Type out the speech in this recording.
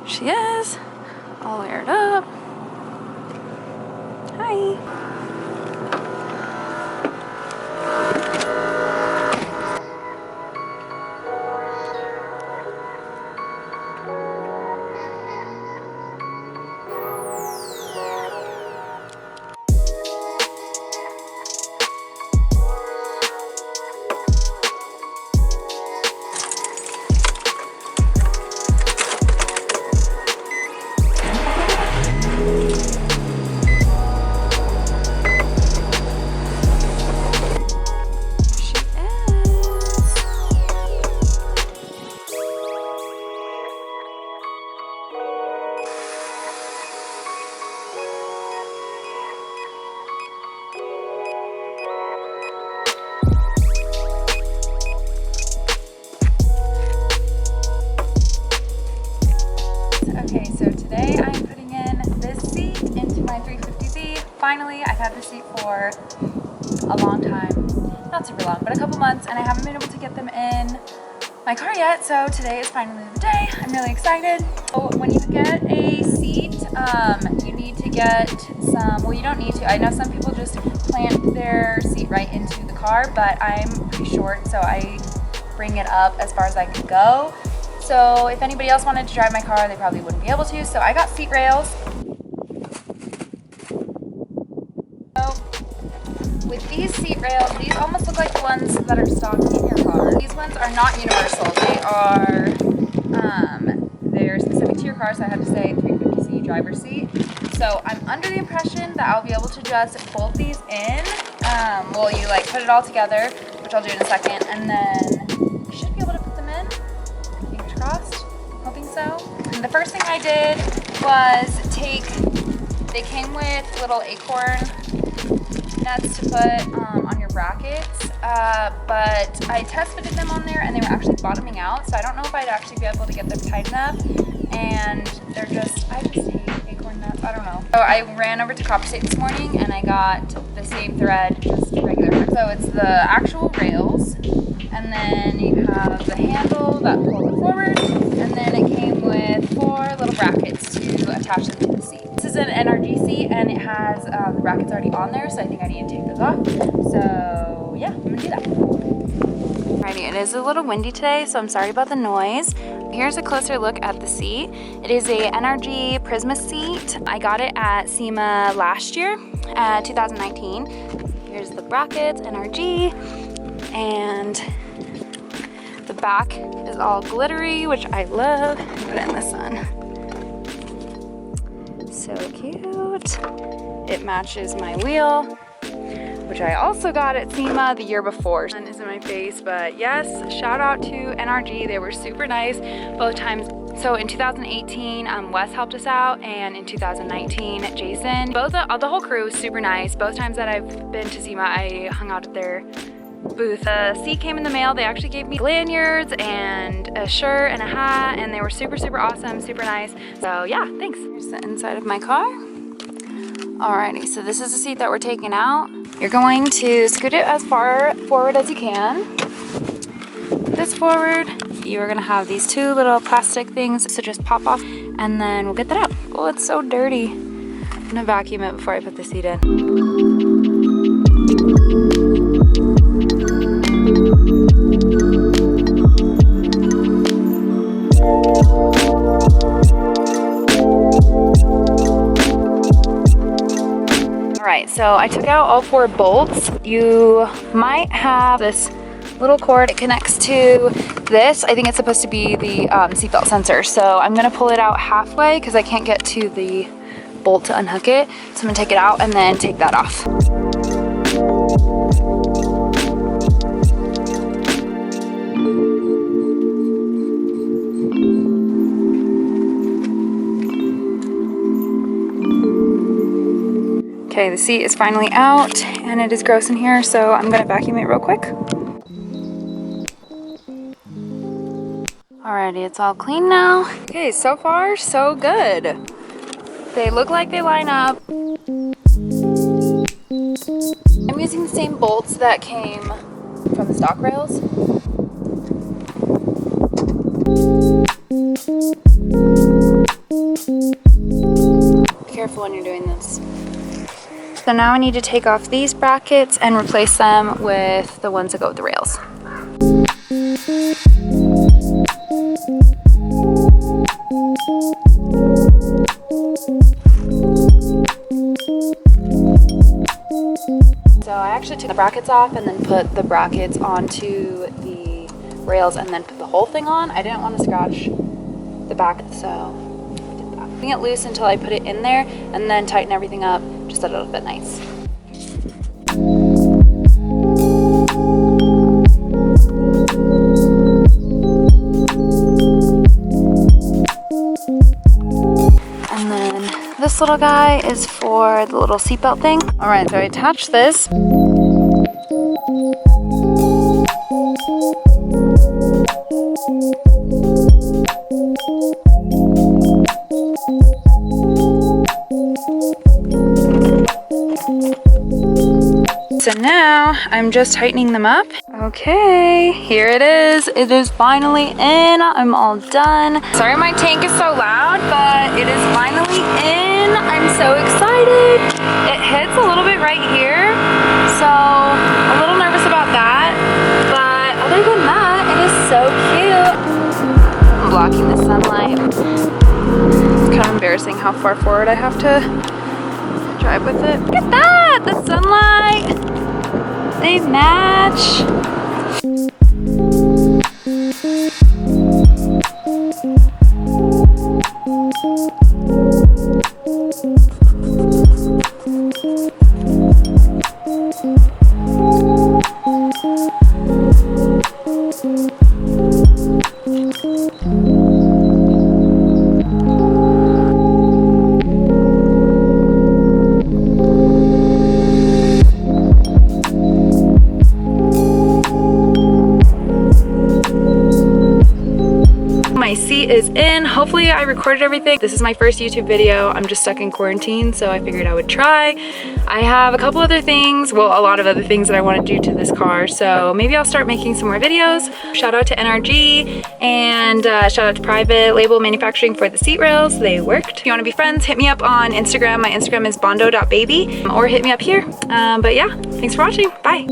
She is all aired up. Hi. Okay, so today I'm putting in this seat into my 350Z. Finally, I've had this seat for a long time. Not super long, but a couple months, and I haven't been able to get them in my car yet, so today is finally the day. I'm really excited. So when you get a seat, you need to get some, well, you don't need to. I know some people just plant their seat right into the car, but I'm pretty short, so I bring it up as far as I can go. So if anybody else wanted to drive my car, they probably wouldn't be able to. So I got seat rails. So with these seat rails, these almost look like the ones that are stock in your car. These ones are not universal. They are, they're specific to your car. So I had to say 350Z driver's seat. So I'm under the impression that I'll be able to just bolt these in. Well, you like put it all together, which I'll do in a second, and then you should be able to put them in. Crossed, hoping so. And the first thing I did was they came with little acorn nuts to put on your brackets, but I test fitted them on there and they were actually bottoming out, so I don't know if I'd actually be able to get them tight enough, and I just hate acorn nuts, I don't know. So I ran over to Copper State this morning and I got the same thread, just regular. So it's the actual rails, and then you have the handle that pulls it forward, and then it came with 4 little brackets to attach them to the seat. This is an NRG seat, and it has the brackets already on there, so I think I need to take those off. So yeah, I'm gonna do that. Alrighty, it is a little windy today, so I'm sorry about the noise. Here's a closer look at the seat. It is a NRG Prisma seat. I got it at SEMA last year, 2019. Here's the brackets, NRG, and the back is all glittery, which I love. Put it in the sun. So cute. It matches my wheel, which I also got at SEMA the year before. Sun is in my face, but yes, shout out to NRG. They were super nice both times. So in 2018, Wes helped us out, and in 2019, Jason. The whole crew was super nice. Both times that I've been to SEMA, I hung out at their booth. The seat came in the mail. They actually gave me lanyards and a shirt and a hat, and they were super, super awesome, super nice. So yeah, thanks. Here's the inside of my car. Alrighty, so this is the seat that we're taking out. You're going to scoot it as far forward as you can. Put this forward. You're gonna have these 2 little plastic things, so just pop off, and then we'll get that out. Oh, it's so dirty. I'm gonna vacuum it before I put the seat in. Alright, so I took out all 4 bolts. You might have this little cord. It connects to this. I think it's supposed to be the seatbelt sensor. So I'm gonna pull it out halfway because I can't get to the bolt to unhook it. So I'm gonna take it out and then take that off. Okay, the seat is finally out and it is gross in here, so I'm gonna vacuum it real quick. Alrighty, it's all clean now. Okay, so far, so good. They look like they line up. I'm using the same bolts that came from the stock rails. So now I need to take off these brackets and replace them with the ones that go with the rails. So I actually took the brackets off and then put the brackets onto the rails and then put the whole thing on. I didn't want to scratch the back, so I did that. Leaving it loose until I put it in there and then tighten everything up just so it'll fit nice. And then this little guy is for the little seatbelt thing. All right, so I attached this. So now I'm just tightening them up. Okay, here it is. It is finally in. I'm all done. Sorry my tank is so loud, but it is finally in. I'm so excited. It hits a little bit right here, so a little nervous about that. But other than that, it is so cute. I'm blocking the sunlight. It's kind of embarrassing how far forward I have to drive with it. Look at that, the sunlight. They match. My seat is in. Hopefully I recorded everything. This is my first YouTube video. I'm just stuck in quarantine, so I figured I would try. I have a couple other things, well, a lot of other things that I want to do to this car, so maybe I'll start making some more videos. Shout out to NRG and shout out to Private Label Manufacturing for the seat rails. They worked. If you want to be friends, hit me up on Instagram. My Instagram is bondo.baby, or hit me up here. But yeah, thanks for watching. Bye.